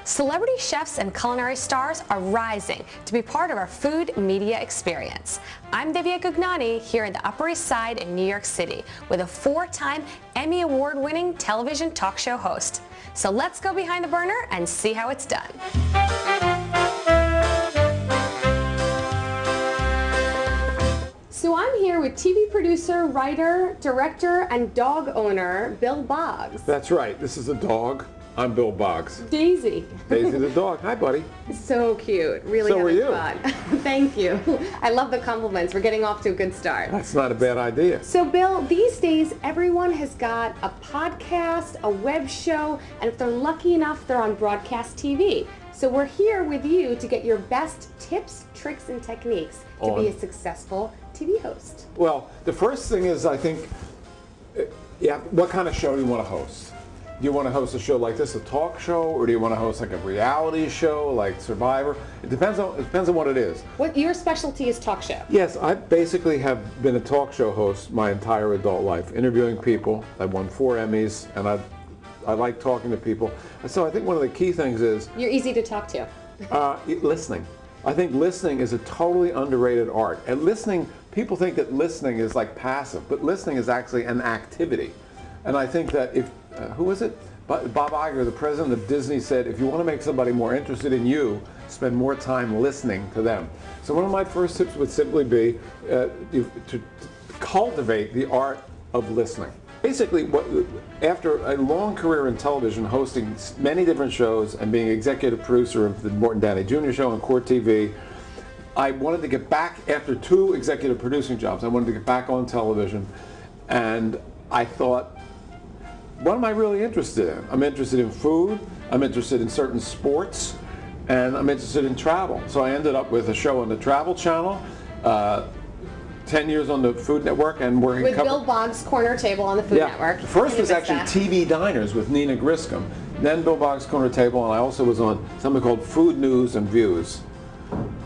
Celebrity chefs and culinary stars are rising to be part of our food media experience. I'm Divya Gugnani here in the Upper East Side in New York City with a 4-time Emmy Award-winning television talk show host. So let's go behind the burner and see how it's done. So I'm here with TV producer, writer, director, and dog owner, Bill Boggs. That's right. This is a dog. I'm Bill Boggs. Daisy. Daisy the dog. Hi, buddy. So cute. Really so having are you. fun. Thank you. I love the compliments. We're getting off to a good start. That's not a bad idea. So, Bill, these days everyone has got a podcast, a web show, and if they're lucky enough, they're on broadcast TV. So we're here with you to get your best tips, tricks, and techniques to be a successful TV host. Well, the first thing is, I think, what kind of show do you want to host? Do you want to host a show like this, a talk show, or do you want to host like a reality show like Survivor? It depends on what it is. What your specialty is talk show? Yes, I basically have been a talk show host my entire adult life, interviewing people. I've won 4 Emmys, and I like talking to people. And so I think one of the key things is you're easy to talk to. Listening. I think listening is a totally underrated art. And listening, people think that listening is like passive, but listening is actually an activity. And I think that if who was it? Bob Iger, the president of Disney, said, if you want to make somebody more interested in you, spend more time listening to them. So one of my first tips would simply be to cultivate the art of listening. Basically, after a long career in television, hosting many different shows and being executive producer of the Morton Downey Jr. show on Court TV, I wanted to get back, after 2 executive producing jobs, I wanted to get back on television, and I thought, what am I really interested in? I'm interested in food, I'm interested in certain sports, and I'm interested in travel. So I ended up with a show on the Travel Channel, 10 years on the Food Network, and working with Bill Boggs' Corner Table on the Food Network. First was actually TV Diners with Nina Griscom, then Bill Boggs' Corner Table, and I also was on something called Food News and Views.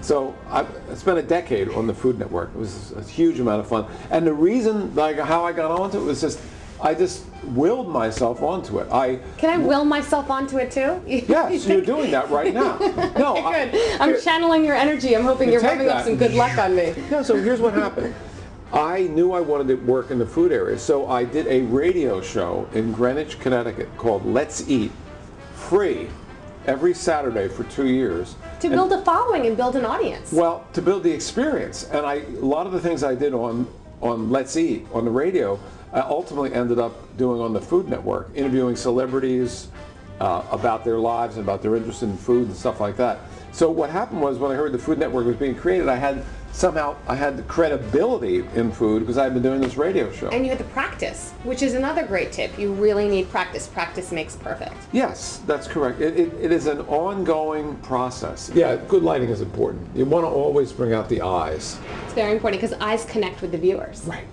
So I spent a decade on the Food Network. It was a huge amount of fun. And the reason, how I got onto it was I just willed myself onto it. Can I will myself onto it too? Yes, you're doing that right now. No, good. I'm channeling your energy. I'm hoping you're rubbing up some good luck on me. No, so here's what happened. I knew I wanted to work in the food area, so I did a radio show in Greenwich, Connecticut called Let's Eat, free, every Saturday for 2 years. To build a following and build an audience. Well, to build the experience. And a lot of the things I did on Let's Eat, on the radio, I ultimately ended up doing on the Food Network, interviewing celebrities about their lives and about their interest in food and stuff like that. So what happened was, when I heard the Food Network was being created, I had the credibility in food because I had been doing this radio show. And you had the practice, which is another great tip. You really need practice. Practice makes perfect. Yes, that's correct. It is an ongoing process. Yeah, good lighting is important. You want to always bring out the eyes. It's very important because eyes connect with the viewers. Right.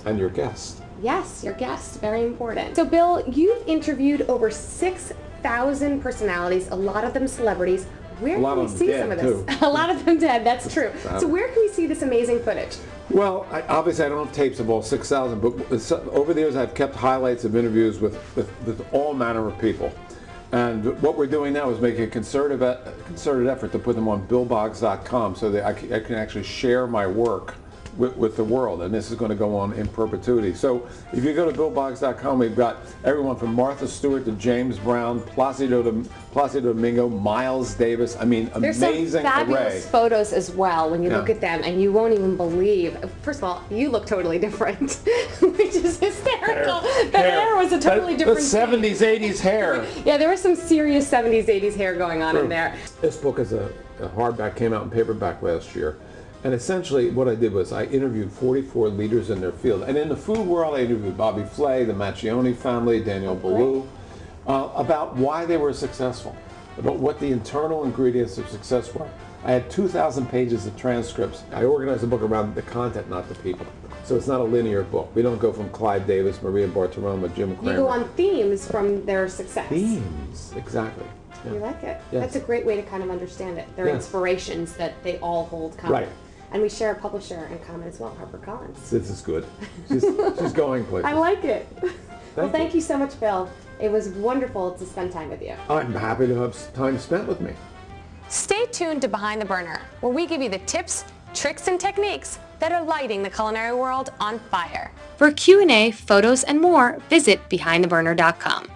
And your guests. Yes, your guests, very important. So Bill, you've interviewed over 6,000 personalities, a lot of them celebrities. Where can we see some of this? A lot of them dead, that's true. So where can we see this amazing footage? Well, obviously I don't have tapes of all 6,000, but over the years I've kept highlights of interviews with all manner of people. And what we're doing now is making a concerted effort to put them on BillBoggs.com so that I can actually share my work with the world, and this is going to go on in perpetuity. So if you go to BillBoggs.com, we've got everyone from Martha Stewart to James Brown, Placido Domingo, Miles Davis. I mean, there's amazing some fabulous array. Photos as well when you look at them, and you won't even believe. First of all, you look totally different, which is hysterical. The hair was a totally different. The 70s, 80s hair. Yeah, there was some serious 70s, 80s hair going on in there. This book is a hardback, came out in paperback last year. And essentially what I did was I interviewed 44 leaders in their field. And in the food world, I interviewed Bobby Flay, the Macchione family, Daniel Boulud, about why they were successful, about what the internal ingredients of success were. I had 2,000 pages of transcripts. I organized the book around the content, not the people. So it's not a linear book. We don't go from Clive Davis, Maria Bartiromo, Jim Cramer. You go on themes from their success. Themes, exactly. Yeah. You like it? Yes. That's a great way to kind of understand it. They're inspirations that they all hold common. Right. And we share a publisher in common as well, HarperCollins. This is good. She's going places. I like it. Thank you so much, Bill. It was wonderful to spend time with you. I'm happy to have time spent with me. Stay tuned to Behind the Burner, where we give you the tips, tricks, and techniques that are lighting the culinary world on fire. For Q&A, photos, and more, visit BehindTheBurner.com.